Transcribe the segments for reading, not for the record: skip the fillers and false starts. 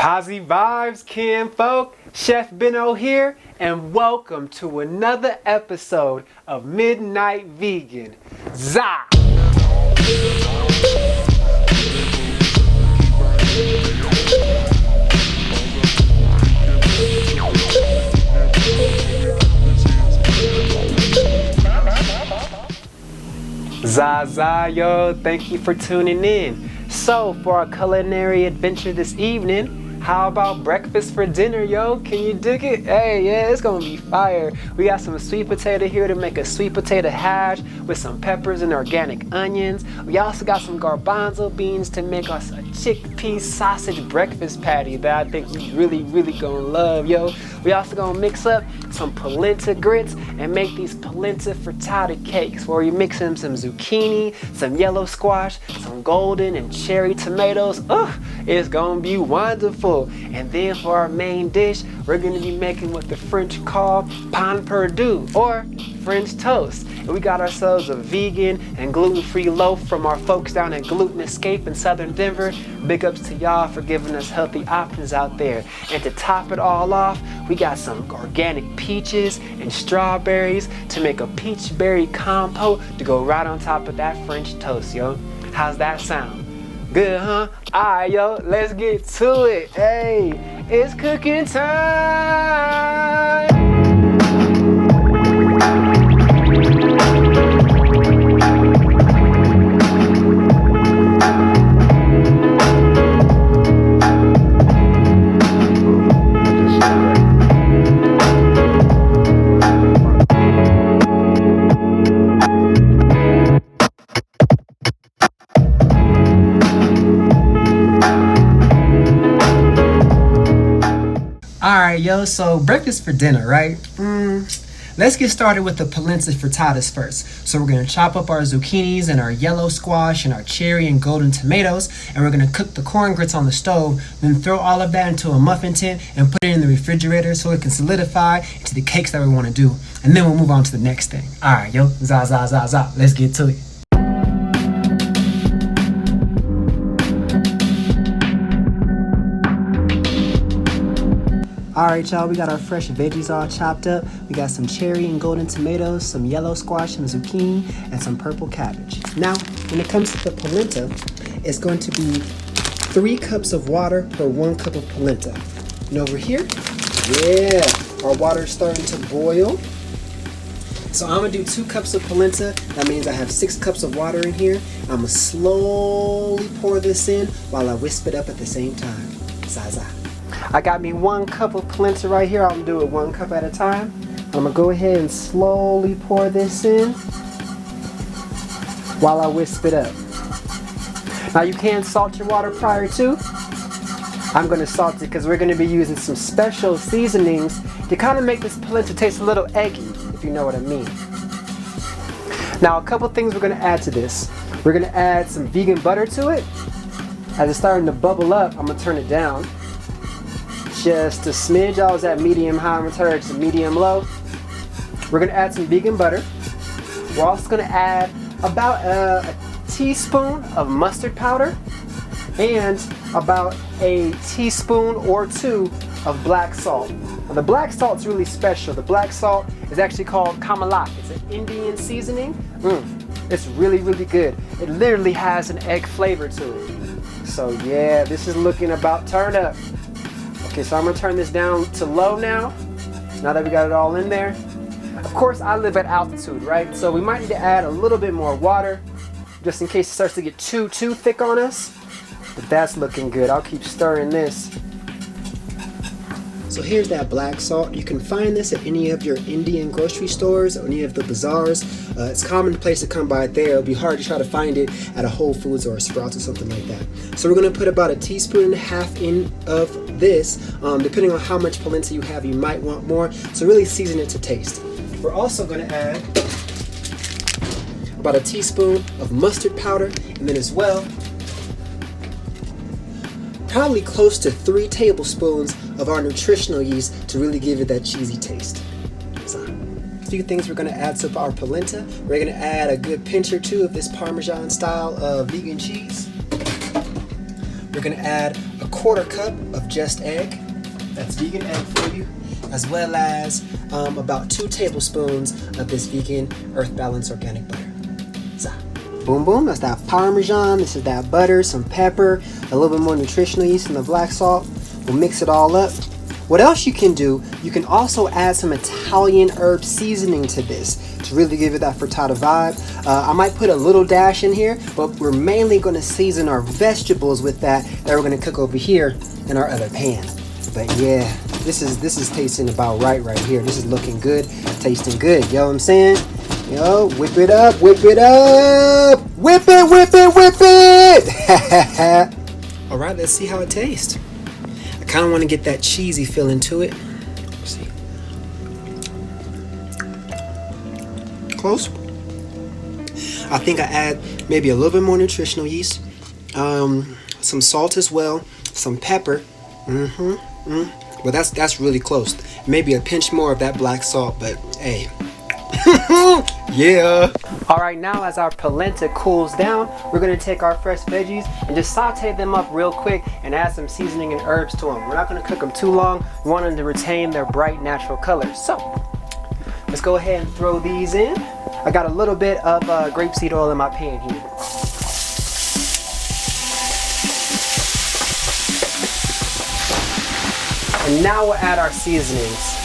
Posy vibes, kinfolk. Chef Benno here, and welcome to another episode of Midnight Vegan. Za! Za, yo, thank you for tuning in. So, for our culinary adventure this evening, how about breakfast for dinner, yo? Can you dig it? Hey, yeah, it's gonna be fire. We got some sweet potato here to make a sweet potato hash with some peppers and organic onions. We also got some garbanzo beans to make us a chickpea sausage breakfast patty that I think we really gonna love, yo. We also gonna mix up some polenta grits and make these polenta frittata cakes where we mix in some zucchini, some yellow squash, some golden and cherry tomatoes. It's gonna be wonderful. And then for our main dish, we're gonna be making what the French call pain perdu, or French toast. And we got ourselves a vegan and gluten-free loaf from our folks down at Gluten Escape in Southern Denver. Big ups to y'all for giving us healthy options out there. And to top it all off, we got some organic peaches and strawberries to make a peach berry compote to go right on top of that French toast, yo. How's that sound? Good, huh? Alright, yo, let's get to it. Hey, it's cooking time! Alright, yo, so breakfast for dinner, right? Let's get started with the polenta frittatas first. So we're going to chop up our zucchinis and our yellow squash and our cherry and golden tomatoes, and we're going to cook the corn grits on the stove, then throw all of that into a muffin tin and put it in the refrigerator so it can solidify into the cakes that we want to do. And then we'll move on to the next thing. Alright, yo, za, let's get to it. Alright, y'all, we got our fresh veggies all chopped up. We got some cherry and golden tomatoes, some yellow squash and zucchini, and some purple cabbage. Now, when it comes to the polenta, it's going to be 3 cups of water per 1 cup of polenta. And over here, yeah, our water's starting to boil. So I'm gonna do 2 cups of polenta. That means I have 6 cups of water in here. I'm gonna slowly pour this in while I whisk it up at the same time. Zaza. I got me 1 cup of polenta right here. I'm gonna do it 1 cup at a time. I'm gonna go ahead and slowly pour this in while I whisk it up. Now you can salt your water prior to. I'm gonna salt it because we're gonna be using some special seasonings to kind of make this polenta taste a little eggy, if you know what I mean. Now a couple things we're gonna add to this. We're gonna add some vegan butter to it. As it's starting to bubble up, I'm gonna turn it down. Just a smidge. I was at medium high. I'm gonna turn it to medium low. We're gonna add some vegan butter. We're also gonna add about a teaspoon of mustard powder and about a teaspoon or 2 of black salt. Now, the black salt's really special. The black salt is actually called kamalak. It's an Indian seasoning. It's really good. It literally has an egg flavor to it. So yeah, this is looking about turned up. Okay, so I'm gonna turn this down to low now that we got it all in there. Of course, I live at altitude, right? So we might need to add a little bit more water just in case it starts to get too thick on us. But that's looking good. I'll keep stirring this. So here's that black salt. You can find this at any of your Indian grocery stores or any of the bazaars. It's a common place to come by there. It'll be hard to try to find it at a Whole Foods or a Sprouts or something like that. So we're gonna put about 1.5 teaspoons in of this. Depending on how much polenta you have, you might want more. So really season it to taste. We're also gonna add about 1 teaspoon of mustard powder, and then as well, probably close to 3 tablespoons of our nutritional yeast to really give it that cheesy taste. So, a few things we're going to add to our polenta. We're going to add a good pinch or 2 of this Parmesan style vegan cheese. We're going to add a 1/4 cup of just egg. That's vegan egg for you. As well as about 2 tablespoons of this vegan Earth Balance organic butter. So, boom boom, that's that Parmesan, this is that butter, some pepper, a little bit more nutritional yeast and the black salt. We'll mix it all up. What else you can do, you can also add some Italian herb seasoning to this to really give it that frittata vibe. I might put a little dash in here, but we're mainly gonna season our vegetables with that we're gonna cook over here in our other pan. But yeah, this is tasting about right here. This is looking good, tasting good. You know what I'm saying? Yo, whip it up, whip it up, whip it, whip it, whip it. All right, let's see how it tastes. I kind of want to get that cheesy feeling to it. Let's see. Close. I think I add maybe a little bit more nutritional yeast, some salt as well, some pepper. But that's really close. Maybe a pinch more of that black salt, but hey. Yeah. All right, now as our polenta cools down, we're gonna take our fresh veggies and just saute them up real quick and add some seasoning and herbs to them. We're not gonna cook them too long. We want them to retain their bright natural colors. So let's go ahead and throw these in. I got a little bit of grapeseed oil in my pan here. And now we'll add our seasonings.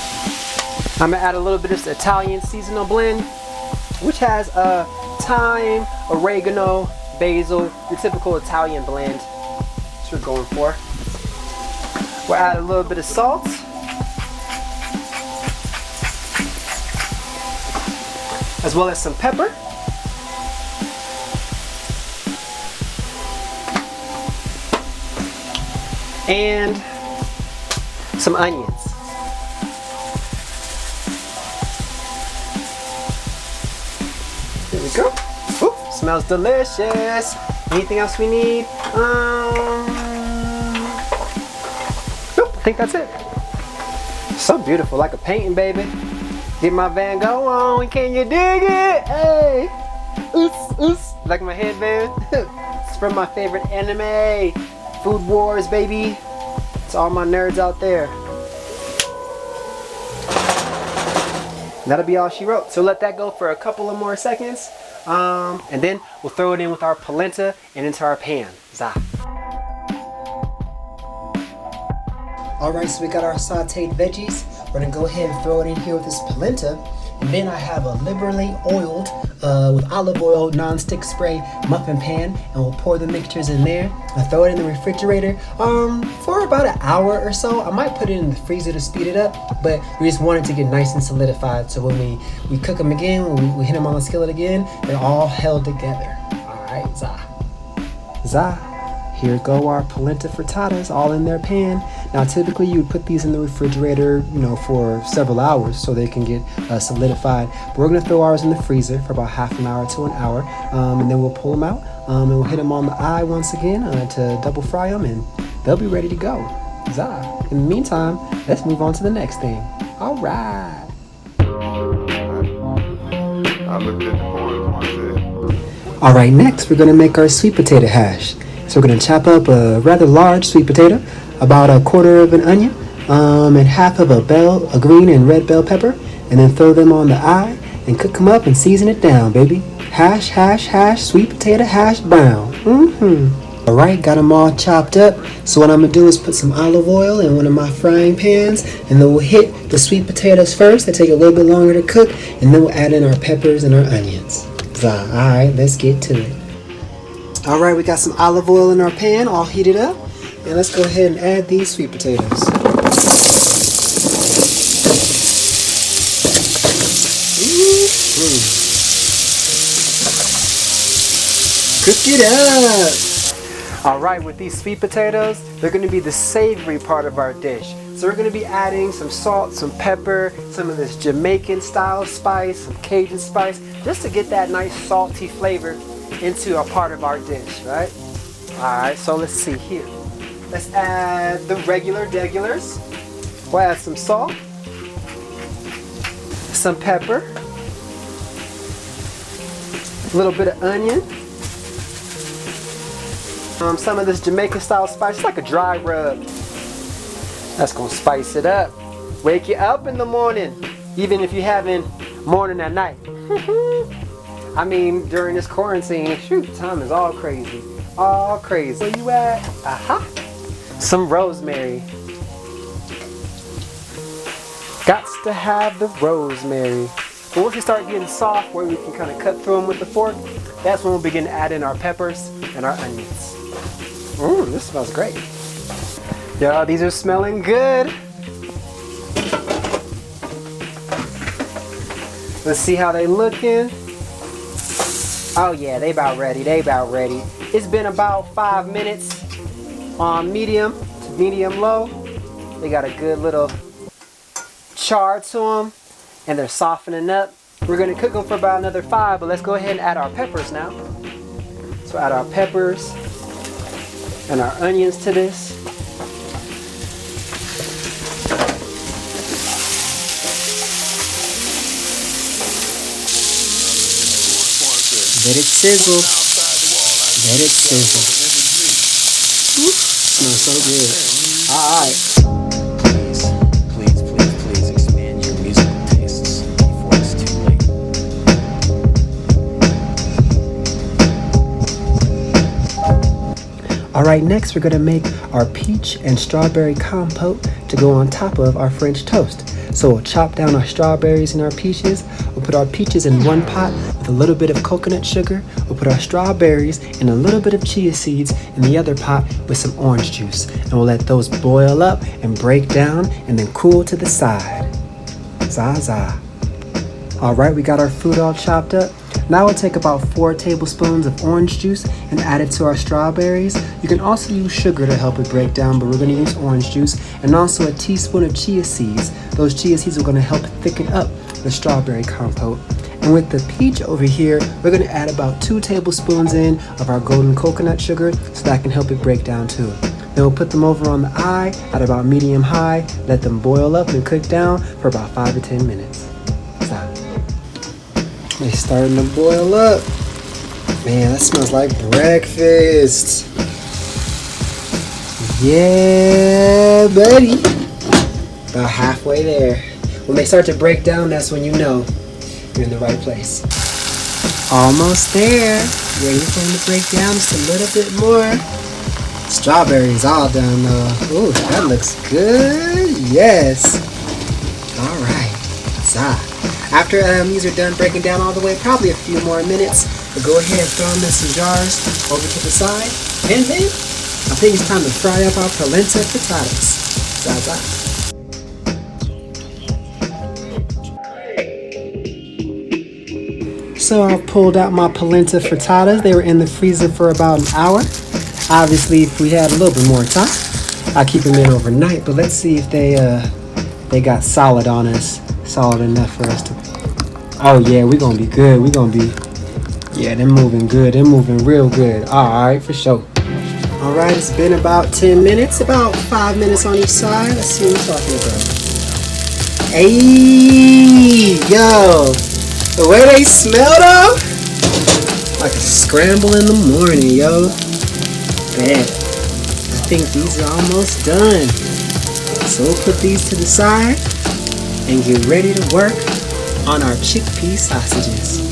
I'm gonna add a little bit of this Italian seasonal blend, which has thyme, oregano, basil, the typical Italian blend. That's what we're going for. We'll add a little bit of salt. As well as some pepper. And some onions. There we go. Ooh, smells delicious. Anything else we need? Nope, I think that's it. So beautiful, like a painting, baby. Get my Van Gogh on, can you dig it? Hey, like my headband. It's from my favorite anime, Food Wars, baby. It's all my nerds out there. That'll be all she wrote. So let that go for a couple of more seconds. And then we'll throw it in with our polenta and into our pan. Zah. Alright, so we got our sauteed veggies. We're gonna go ahead and throw it in here with this polenta. And then I have a liberally oiled, with olive oil, non-stick spray muffin pan. And we'll pour the mixtures in there. I throw it in the refrigerator for about an hour or so. I might put it in the freezer to speed it up, but we just want it to get nice and solidified. So when we cook them again, when we hit them on the skillet again, they're all held together. Alright, zah. Zah. Here go our polenta frittatas all in their pan. Now typically you would put these in the refrigerator, for several hours so they can get solidified. But we're gonna throw ours in the freezer for about half an hour to an hour, and then we'll pull them out and we'll hit them on the eye once again to double fry them, and they'll be ready to go. Zah. In the meantime, let's move on to the next thing. All right. All right, next we're gonna make our sweet potato hash. So we're going to chop up a rather large sweet potato, about 1/4 of an onion, and half of a green and red bell pepper, and then throw them on the eye and cook them up and season it down, baby. Hash, hash, hash, sweet potato hash brown. Alright, got them all chopped up. So what I'm going to do is put some olive oil in one of my frying pans, and then we'll hit the sweet potatoes first. They take a little bit longer to cook, and then we'll add in our peppers and our onions. Alright, let's get to it. Alright, we got some olive oil in our pan, all heated up. And let's go ahead and add these sweet potatoes. Cook it up! Alright, with these sweet potatoes, they're going to be the savory part of our dish. So we're going to be adding some salt, some pepper, some of this Jamaican style spice, some Cajun spice, just to get that nice salty flavor into a part of our dish, right? Alright, so let's see here. Let's add the regulars. We'll add some salt, some pepper, a little bit of onion, Some of this Jamaican style spice, like a dry rub. That's gonna spice it up. Wake you up in the morning, even if you're having morning at night. I mean, during this quarantine, shoot, time is all crazy. All crazy. Where you at? Aha! Some rosemary. Gots to have the rosemary. But once they start getting soft, where we can kind of cut through them with the fork, that's when we'll begin to add in our peppers and our onions. Ooh, this smells great. Y'all, these are smelling good. Let's see how they looking. Oh yeah, they about ready, they about ready. It's been about 5 minutes on medium to medium low. They got a good little char to them and they're softening up. We're gonna cook them for about another 5, but let's go ahead and add our peppers now. So add our peppers and our onions to this. Let it sizzle. Let it sizzle. Woo, smells so good. All right. Please expand your musical tastes before it's too late. All right, next we're gonna make our peach and strawberry compote to go on top of our French toast. So we'll chop down our strawberries and our peaches. We'll put our peaches in one pot with a little bit of coconut sugar. We'll put our strawberries and a little bit of chia seeds in the other pot with some orange juice. And we'll let those boil up and break down and then cool to the side. Zaza. All right, we got our fruit all chopped up. Now we'll take about 4 tablespoons of orange juice and add it to our strawberries. You can also use sugar to help it break down, but we're going to use orange juice and also a teaspoon of chia seeds. Those chia seeds are going to help thicken up the strawberry compote. And with the peach over here, we're going to add about 2 tablespoons in of our golden coconut sugar so that can help it break down too. Then we'll put them over on the eye at about medium high, let them boil up and cook down for about 5 to 10 minutes. They're starting to boil up. Man, that smells like breakfast. Yeah, buddy. About halfway there. When they start to break down, that's when you know you're in the right place. Almost there. Ready for them to break down just a little bit more. Strawberries all done though. Ooh, that looks good. Yes. All right. After these are done breaking down all the way, probably a few more minutes, we'll go ahead and throw them in some jars over to the side. And then, I think it's time to fry up our polenta frittatas. So I pulled out my polenta frittatas. They were in the freezer for about an hour. Obviously, if we had a little bit more time, I'd keep them in overnight. But let's see if they got solid on us. Solid enough for us to. Oh yeah, we're gonna be good. We're gonna be. Yeah, they're moving good. They're moving real good. Alright, for sure. Alright, it's been about 10 minutes, about 5 minutes on each side. Let's see what we're talking about. Hey, yo. The way they smell though, like a scramble in the morning, yo. Bet. I think these are almost done. So we'll put these to the side and get ready to work on our chickpea sausages.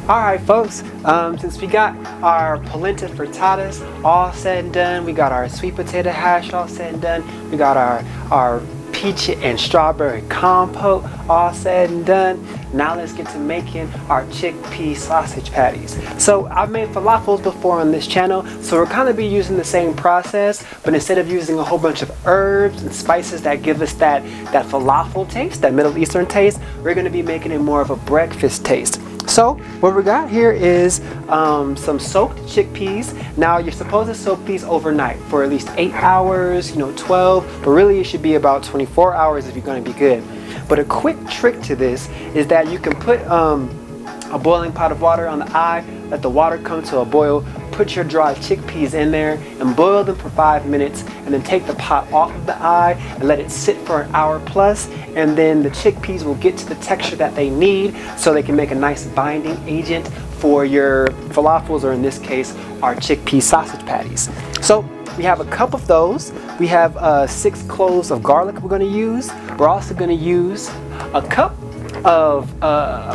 Alright folks, since we got our polenta frittatas all said and done, we got our sweet potato hash all said and done, we got our peach and strawberry compote all said and done. Now let's get to making our chickpea sausage patties. So I've made falafels before on this channel, so we're kind of be using the same process, but instead of using a whole bunch of herbs and spices that give us that falafel taste, that Middle Eastern taste, we're going to be making it more of a breakfast taste. So what we got here is some soaked chickpeas. Now you're supposed to soak these overnight for at least 8 hours, 12, but really it should be about 24 hours if you're going to be good. But a quick trick to this is that you can put a boiling pot of water on the eye, let the water come to a boil, put your dried chickpeas in there and boil them for 5 minutes, and then take the pot off of the eye and let it sit for an hour plus, and then the chickpeas will get to the texture that they need so they can make a nice binding agent for your falafels, or in this case, our chickpea sausage patties. So we have a cup of those. We have 6 cloves of garlic we're going to use. We're also going to use a cup of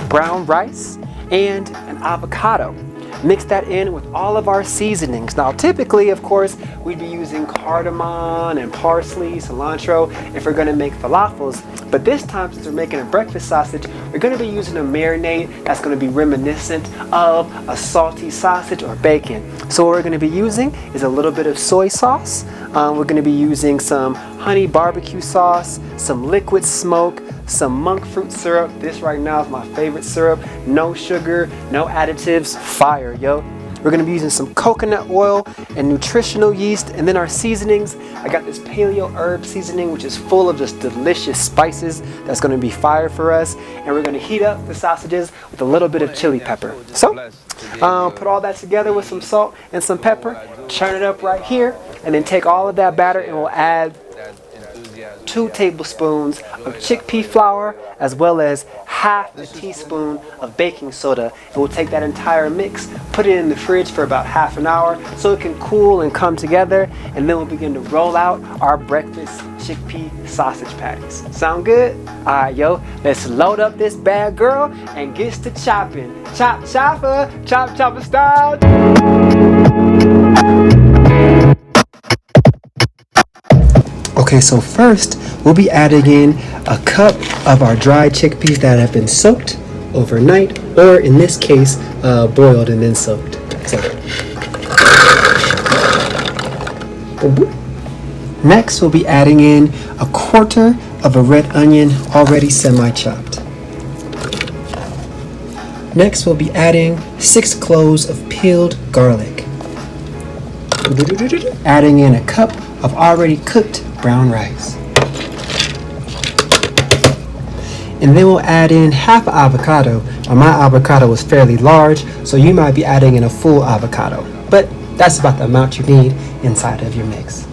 brown rice and an avocado. Mix that in with all of our seasonings. Now typically, of course, we'd be using cardamom and parsley, cilantro if we're gonna make falafels, but this time, since we're making a breakfast sausage, we're gonna be using a marinade that's gonna be reminiscent of a salty sausage or bacon. So what we're gonna be using is a little bit of soy sauce. We're gonna be using some honey barbecue sauce, some liquid smoke, some monk fruit syrup. This right now is my favorite syrup. No sugar, no additives, fire, yo. We're gonna be using some coconut oil and nutritional yeast, and then our seasonings. I got this paleo herb seasoning, which is full of just delicious spices. That's gonna be fire for us. And we're gonna heat up the sausages with a little bit of chili pepper. So, put all that together with some salt and some pepper, churn it up right here, and then take all of that batter and we'll add 2 tablespoons of chickpea flour, as well as half a teaspoon of baking soda. And we'll take that entire mix, put it in the fridge for about half an hour so it can cool and come together, and then we'll begin to roll out our breakfast chickpea sausage patties. Sound good? Alright, yo, let's load up this bad girl and get to chopping. Chop chopper, chop chopper style. Okay, so first we'll be adding in a cup of our dried chickpeas that have been soaked overnight, or in this case, boiled and then soaked. So. Next, we'll be adding in a quarter of a red onion already semi-chopped. Next, we'll be adding 6 cloves of peeled garlic. Adding in a cup of already cooked brown rice. And then we'll add in half an avocado. Now my avocado was fairly large, so you might be adding in a full avocado, but that's about the amount you need inside of your mix.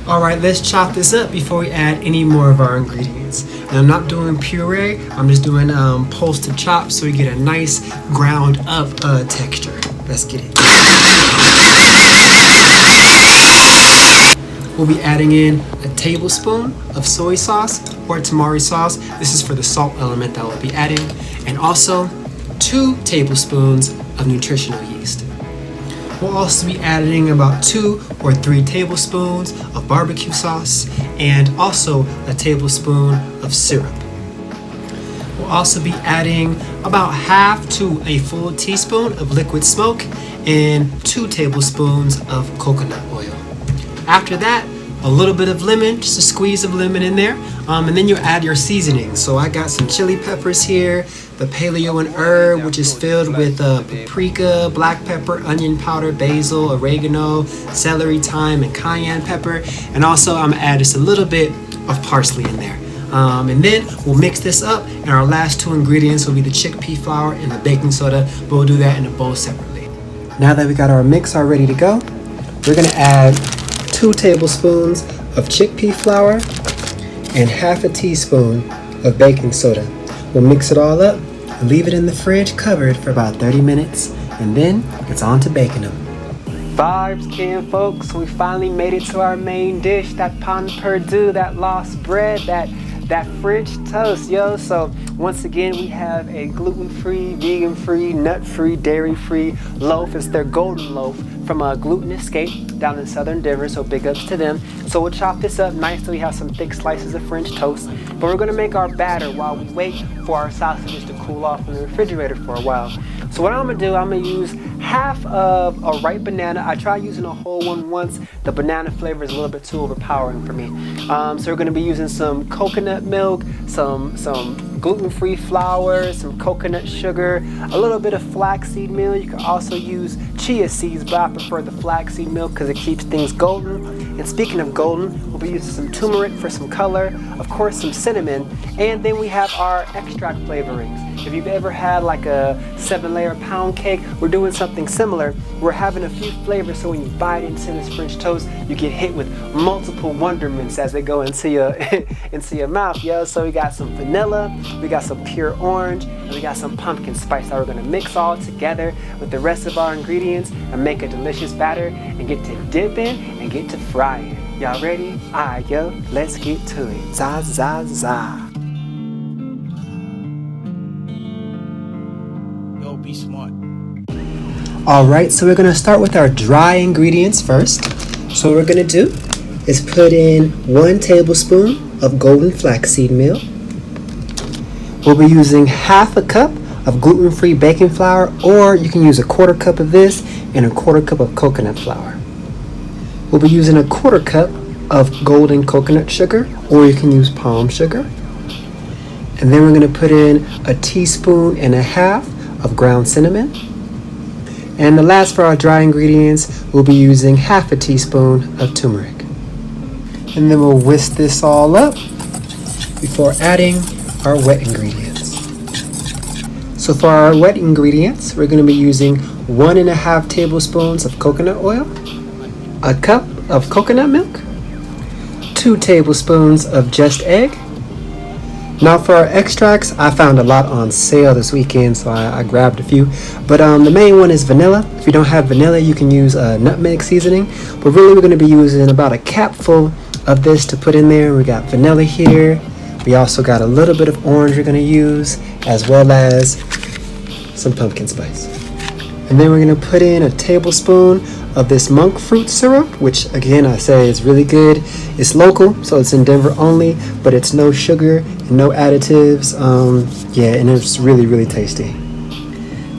Alright, let's chop this up before we add any more of our ingredients. And I'm not doing puree, I'm just doing pulse to chop so we get a nice ground up texture. Let's get it. We'll be adding in a tablespoon of soy sauce or tamari sauce. This is for the salt element that we'll be adding. And also 2 tablespoons of nutritional yeast. We'll also be adding about 2 or 3 tablespoons of barbecue sauce and also a tablespoon of syrup. We'll also be adding about half to a full teaspoon of liquid smoke and 2 tablespoons of coconut oil. After that, a little bit of lemon, just a squeeze of lemon in there, and then you add your seasonings. So I got some chili peppers here, the paleo and herb, which is filled with paprika, black pepper, onion powder, basil, oregano, celery, thyme, and cayenne pepper. And also I'm gonna add just a little bit of parsley in there. And then we'll mix this up, and our last 2 ingredients will be the chickpea flour and the baking soda, but we'll do that in a bowl separately. Now that we got our mix all ready to go, we're gonna add 2 tablespoons of chickpea flour and half a teaspoon of baking soda. We'll mix it all up and leave it in the fridge covered for about 30 minutes, and then it's on to baking them. Vibes, kin folks, we finally made it to our main dish, that pain perdu, that lost bread, that French toast, yo. So once again, we have a gluten-free, vegan-free, nut-free, dairy-free loaf. It's their golden loaf from Gluten Escape down in southern Denver, so big ups to them. So we'll chop this up nice so we have some thick slices of French toast. But we're gonna make our batter while we wait for our sausages to cool off in the refrigerator for a while. So what I'm gonna do, I'm gonna use half of a ripe banana. I tried using a whole one once. The banana flavor is a little bit too overpowering for me. So we're gonna be using some coconut milk, some gluten-free flour, some coconut sugar, a little bit of flaxseed meal. You can also use chia seeds, but I prefer the flaxseed milk because it keeps things golden. And speaking of golden, we'll be using some turmeric for some color, of course some cinnamon, and then we have our extract flavorings. If you've ever had like a 7-layer pound cake, we're doing something similar. We're having a few flavors, so when you bite into this French toast, you get hit with multiple wonderments as they go into your into your mouth, yo. So we got some vanilla, we got some pure orange, and we got some pumpkin spice that we're gonna mix all together with the rest of our ingredients and make a delicious batter and get to dipping and get to frying. Y'all ready? Alright, yo, let's get to it. Za, za, za. Yo, be smart. Alright, so we're gonna start with our dry ingredients first. So what we're gonna do is put in 1 tablespoon of golden flaxseed meal. We'll be using half a cup of gluten-free baking flour, or you can use a 1/4 cup of this and a 1/4 cup of coconut flour. We'll be using a 1/4 cup of golden coconut sugar, or you can use palm sugar. And then we're going to put in 1.5 teaspoons of ground cinnamon. And the last for our dry ingredients, we'll be using 1/2 teaspoon of turmeric. And then we'll whisk this all up before adding our wet ingredients. So for our wet ingredients, we're going to be using 1.5 tablespoons of coconut oil, 1 cup of coconut milk, 2 tablespoons of just egg. Now for our extracts, I found a lot on sale this weekend, so I grabbed a few. But the main one is vanilla. If you don't have vanilla, you can use a nutmeg seasoning. But really, we're going to be using about a capful of this to put in there. We got vanilla here. We also got a little bit of orange we're going to use, as well as some pumpkin spice. And then we're going to put in 1 tablespoon of this monk fruit syrup, which again I say is really good. It's local, so it's in Denver only, but it's no sugar and no additives. Yeah, and it's really, really tasty.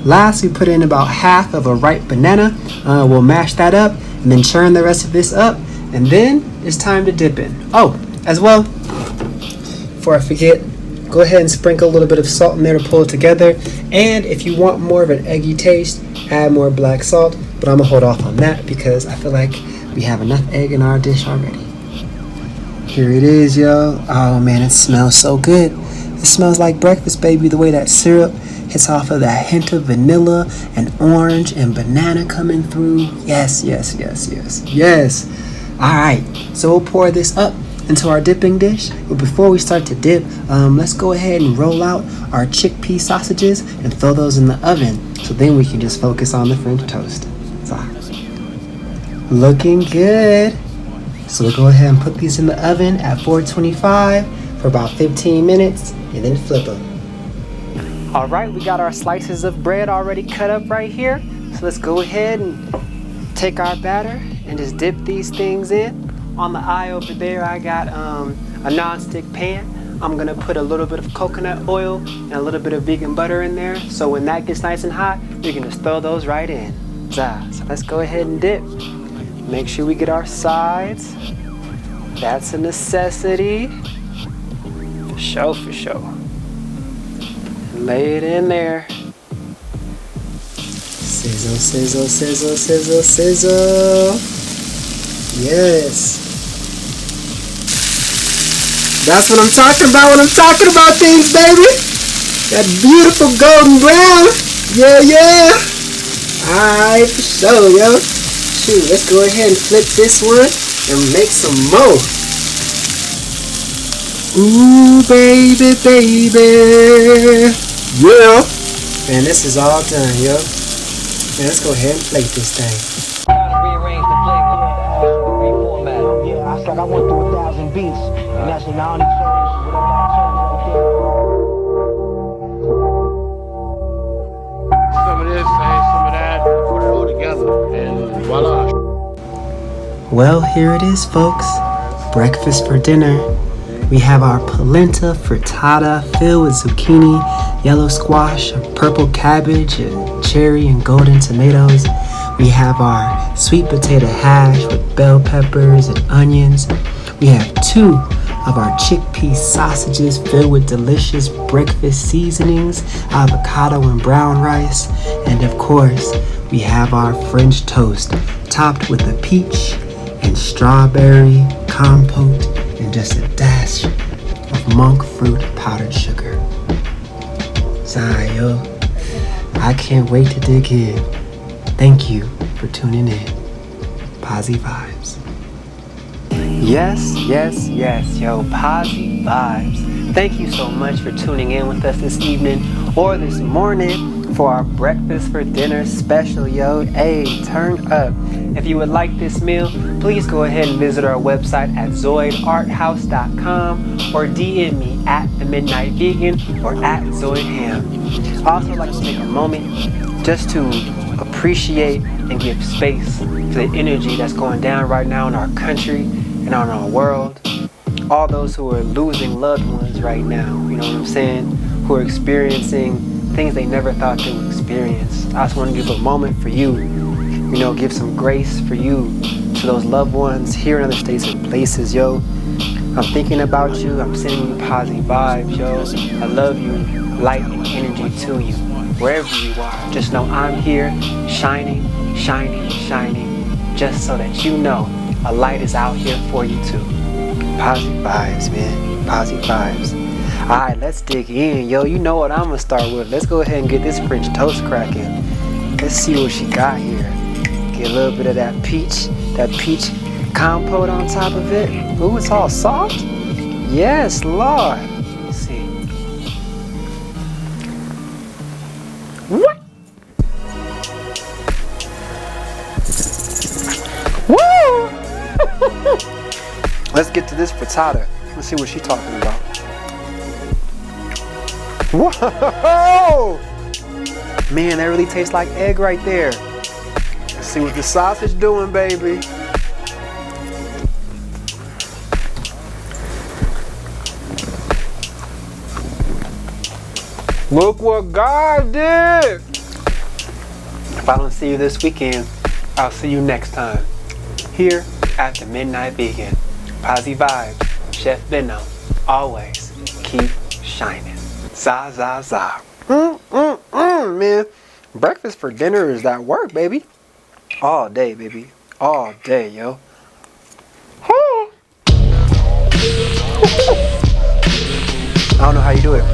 Last, we put in about half of a ripe banana. We'll mash that up and then churn the rest of this up, and then it's time to dip in. Oh, as well, before I forget, go ahead and sprinkle a little bit of salt in there to pull it together. And if you want more of an eggy taste, add more black salt. But I'm gonna hold off on that because I feel like we have enough egg in our dish already. Here it is, yo. Oh man, it smells so good. It smells like breakfast, baby. The way that syrup hits off of that hint of vanilla and orange and banana coming through. Yes, yes, yes, yes, yes. All right, so we'll pour this up into our dipping dish. But before we start to dip, let's go ahead and roll out our chickpea sausages and throw those in the oven. So then we can just focus on the French toast. So, looking good. So we'll go ahead and put these in the oven at 425 for about 15 minutes and then flip them. All right, we got our slices of bread already cut up right here. So let's go ahead and take our batter and just dip these things in. On the eye over there, I got a non-stick pan. I'm gonna put a little bit of coconut oil and a little bit of vegan butter in there. So when that gets nice and hot, we can just throw those right in. So let's go ahead and dip. Make sure we get our sides. That's a necessity. For sure, for sure. Lay it in there. Sizzle, sizzle, sizzle, sizzle, sizzle. Yes. That's what I'm talking about when I'm talking about things, baby. That beautiful golden brown. Yeah, yeah. Alright, for sure, yo. Shoot, let's go ahead and flip this one and make some more. Ooh, baby, baby. Yeah. Man, this is all done, yo. Man, let's go ahead and plate this thing. Rearrange the flavor, reformat. Yeah, I said I went through 1,000 beats, and that's an only songs, whatever that songs right there. Some of this, some of that, put it all together, and voila. Well, here it is, folks. Breakfast for dinner. We have our polenta frittata filled with zucchini, yellow squash, purple cabbage, and cherry and golden tomatoes. We have our sweet potato hash with bell peppers and onions. We have 2 of our chickpea sausages filled with delicious breakfast seasonings, avocado and brown rice. And of course, we have our French toast topped with a peach and strawberry compote, and just a dash of monk fruit powdered sugar. Yo, I can't wait to dig in. Thank you for tuning in. Posy Vibes. Yes, yo, Posy Vibes. Thank you so much for tuning in with us this evening or this morning for our breakfast for dinner special, yo. Hey, turn up. If you would like this meal, please go ahead and visit our website at zoidarthouse.com or DM me at The Midnight Vegan or at zoidham. I also like to take a moment just to appreciate and give space to the energy that's going down right now in our country and on our world. All those who are losing loved ones right now, you know what I'm saying, who are experiencing things they never thought they would experience. I just want to give a moment for you, you know, give some grace for you to those loved ones here in other states and places, yo. I'm thinking about you. I'm sending you positive vibes, yo. I love you. Light and energy to you. Wherever you are, just know I'm here, shining, just so that you know a light is out here for you too. Positive vibes, man. Positive vibes. Alright, let's dig in, yo. You know what I'm gonna start with. Let's go ahead and get this French toast cracking. Let's see what she got here. Get a little bit of that peach compote on top of it. Ooh, it's all soft. Yes, Lord. Let's see. What? Woo! Let's get to this frittata. Let's see what she's talking about. Whoa! Man, that really tastes like egg right there. Let's see what the sausage doing, baby. Look what God did! If I don't see you this weekend, I'll see you next time. Here at the Midnight Vegan. Posy Vibes, Chef Benno, always keep shining. Za, za, za. Man. Breakfast for dinner is that work, baby. All day, baby. All day, yo. I don't know how you do it. I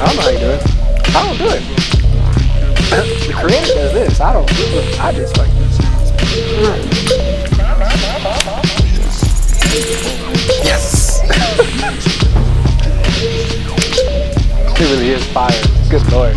don't know how you do it. I don't do it. The creator does this. I don't do it. I just like this. Yes! It really is fire. Good Lord.